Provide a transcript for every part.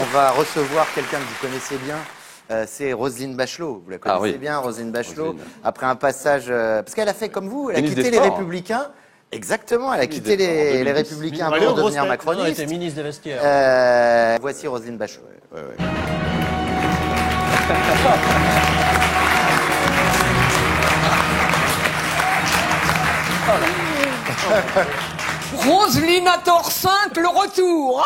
on va recevoir quelqu'un que vous connaissez bien. C'est Roselyne Bachelot. Vous la connaissez bien, Roselyne Bachelot. Roselyne. Après un passage... parce qu'elle a fait comme vous, elle a quitté les Républicains. Exactement, elle a quitté les Républicains pour devenir macroniste. Elle était ministre des Vestiaires. Voici Roselyne Bachelot. Roselyne à tort 5, le retour.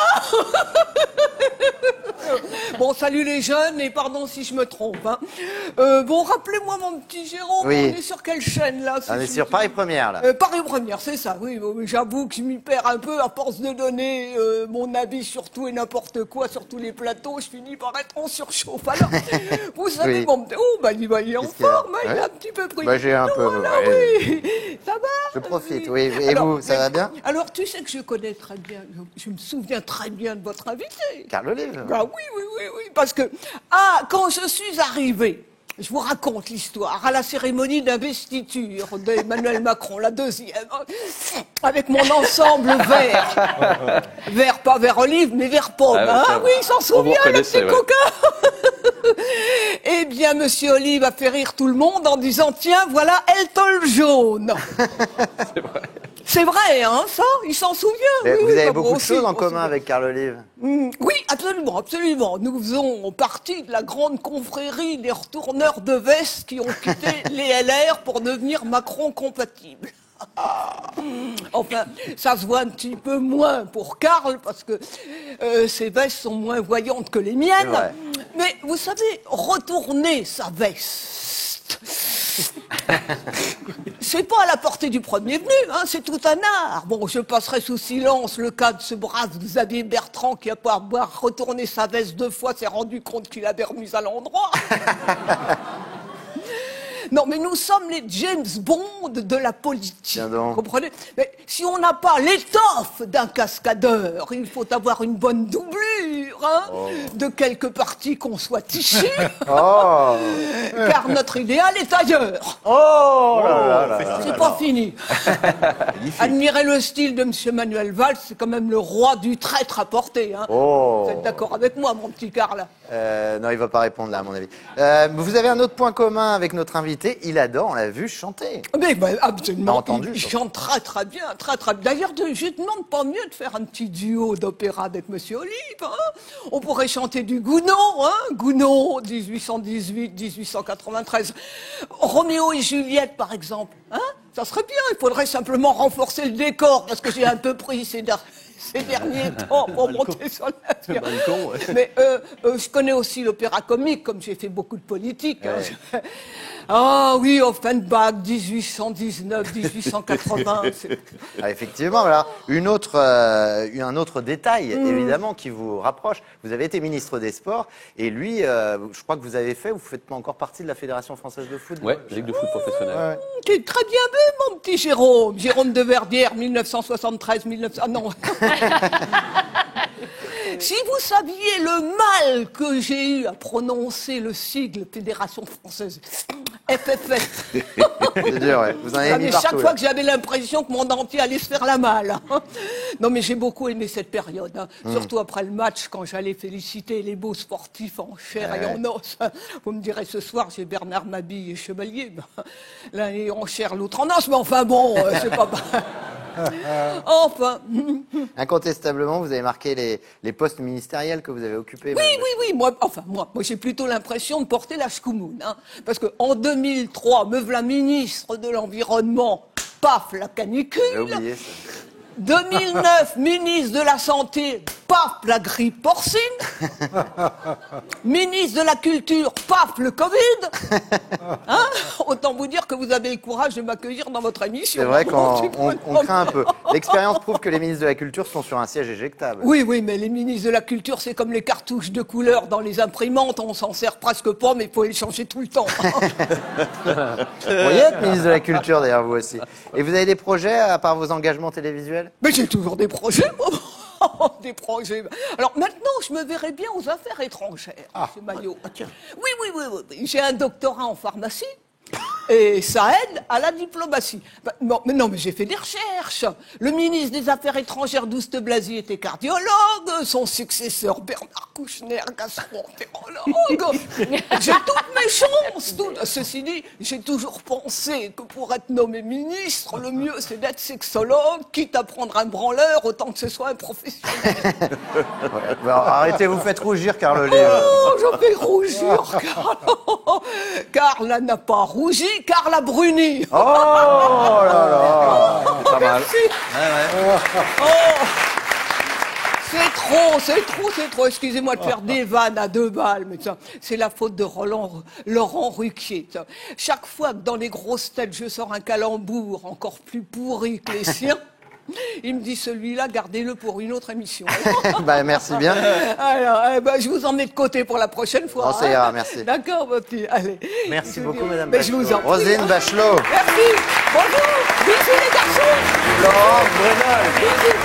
Bon, salut les jeunes, et pardon si je me trompe. Hein. Bon, rappelez-moi mon petit Jérôme, on est sur quelle chaîne là? On est sur Paris Première là. Paris Première, c'est ça, oui. Bon, j'avoue que je m'y perds un peu à force de donner mon avis sur tout et n'importe quoi, sur tous les plateaux, je finis par être en surchauffe. Alors, vous savez, bon, il est en forme, il a un petit peu pris. J'ai un peu. Voilà, oui. Ça va? Je profite, oui. Et alors, vous, ça va bien? Alors, tu sais que je connais très bien, je me souviens très bien de votre invité. Carl Olive. Ah oui, parce que, quand je suis arrivée, je vous raconte l'histoire, à la cérémonie d'investiture d'Emmanuel Macron, la deuxième, avec mon ensemble vert. Vert, pas vert olive, mais vert pomme. Oui, il s'en souvient, le petit coquin. Eh bien, Monsieur Olive a fait rire tout le monde en disant, tiens, voilà Elton jaune. C'est vrai. C'est vrai, hein, ça, il s'en souvient. Vous avez beaucoup de choses en commun avec Carl Olive. Oui, absolument. Nous faisons partie de la grande confrérie des retourneurs de veste qui ont quitté les LR pour devenir Macron compatibles. Enfin, ça se voit un petit peu moins pour Carl, parce que ses vestes sont moins voyantes que les miennes. Mais vous savez, retourner sa veste... c'est pas à la portée du premier venu, hein, c'est tout un art. Bon, je passerai sous silence le cas de ce brave Xavier Bertrand qui, après avoir retourné sa veste 2 fois, s'est rendu compte qu'il avait remis à l'endroit. Non, mais nous sommes les James Bond de la politique. Vous comprenez? Mais si on n'a pas l'étoffe d'un cascadeur, il faut avoir une bonne doublure, hein, de quelque partie qu'on soit tissu. Car notre idéal est ailleurs. C'est pas fini. Admirez le style de M. Manuel Valls, c'est quand même le roi du traître à porter. Hein. Vous êtes d'accord avec moi, mon petit Carl? Non, il va pas répondre là, à mon avis. Vous avez un autre point commun avec notre invité. Il adore, on l'a vu chanter. Mais absolument. Entendu, il chante très bien, très bien. D'ailleurs, je ne demande pas mieux de faire un petit duo d'opéra avec Monsieur Olive. Hein. On pourrait chanter du Gounod, hein. Gounod, 1818-1893. Roméo et Juliette, par exemple. Hein. Ça serait bien. Il faudrait simplement renforcer le décor, parce que j'ai un peu pris ces derniers temps pour monter sur la balcon. Mais je connais aussi l'opéra comique, comme j'ai fait beaucoup de politique. Hein. Ah oui, Offenbach, 1819, 1880. Effectivement, voilà. Un autre détail, évidemment, qui vous rapproche. Vous avez été ministre des Sports, et lui, je crois que vous faites encore partie de la Fédération française de foot. Oui, Ligue de foot professionnelle. T'es très bien vu, mon petit Jérôme. Jérôme de Verdière, 1973, 1900... Ah non. Si vous saviez le mal que j'ai eu à prononcer le sigle Fédération française, FFF. C'est dur, ouais. Vous en avez mis partout, chaque fois que j'avais l'impression que mon dentier allait se faire la malle. Hein. Non, mais j'ai beaucoup aimé cette période. Hein. Surtout après le match, quand j'allais féliciter les beaux sportifs en chair et en os. Vous me direz, ce soir, j'ai Bernard Mabille et Chevalier. L'un est en chair, l'autre en os. Mais enfin bon, c'est pas... Enfin. Incontestablement, vous avez marqué les postes ministériels que vous avez occupés. Oui. Moi, j'ai plutôt l'impression de porter la schkoumoune. Hein, parce qu'en 2003, me voilà ministre de l'Environnement, paf, la canicule. J'ai oublié ça. 2009, ministre de la Santé, paf, la grippe porcine. Ministre de la Culture, paf, le Covid. Hein? Autant vous dire que vous avez le courage de m'accueillir dans votre émission. C'est vrai qu'on craint un peu. L'expérience prouve que les ministres de la Culture sont sur un siège éjectable. Oui, mais les ministres de la Culture, c'est comme les cartouches de couleur dans les imprimantes. On s'en sert presque pas, mais il faut les changer tout le temps. Vous pourriez être ministre de la Culture, d'ailleurs, vous aussi. Et vous avez des projets, à part vos engagements télévisuels? Mais j'ai toujours des projets, moi. Des projets. Alors maintenant, je me verrais bien aux affaires étrangères, M. Maillot. Tiens. Oui. J'ai un doctorat en pharmacie. Et ça aide à la diplomatie. Mais non, mais j'ai fait des recherches. Le ministre des Affaires étrangères d'Oust-Blazy était cardiologue, son successeur Bernard Kouchner, gastro-entérologue. J'ai toutes mes chances. Ceci dit, j'ai toujours pensé que pour être nommé ministre, le mieux c'est d'être sexologue, quitte à prendre un branleur, autant que ce soit un professionnel. Bon, arrêtez, vous faites rougir Carl Olive. Oh, je fais rougir, Carl. Carl n'a pas rougi, Carl a bruni. Oh là là. Pas mal. Oh. C'est trop. Excusez-moi de faire des vannes à 2 balles, mais ça, c'est la faute de Laurent Ruquier. Ça. Chaque fois que dans les grosses têtes, je sors un calembour encore plus pourri que les siens, il me dit celui-là, gardez-le pour une autre émission. Bah, merci bien. Alors, je vous en mets de côté pour la prochaine fois. Bon, ça ira, merci. D'accord, mon petit. Allez. Merci beaucoup, Madame Bachelot. Je vous en prie. Roselyne Bachelot. Merci. Bonjour. Bisous les garçons. Laurent Brunel. Bisous.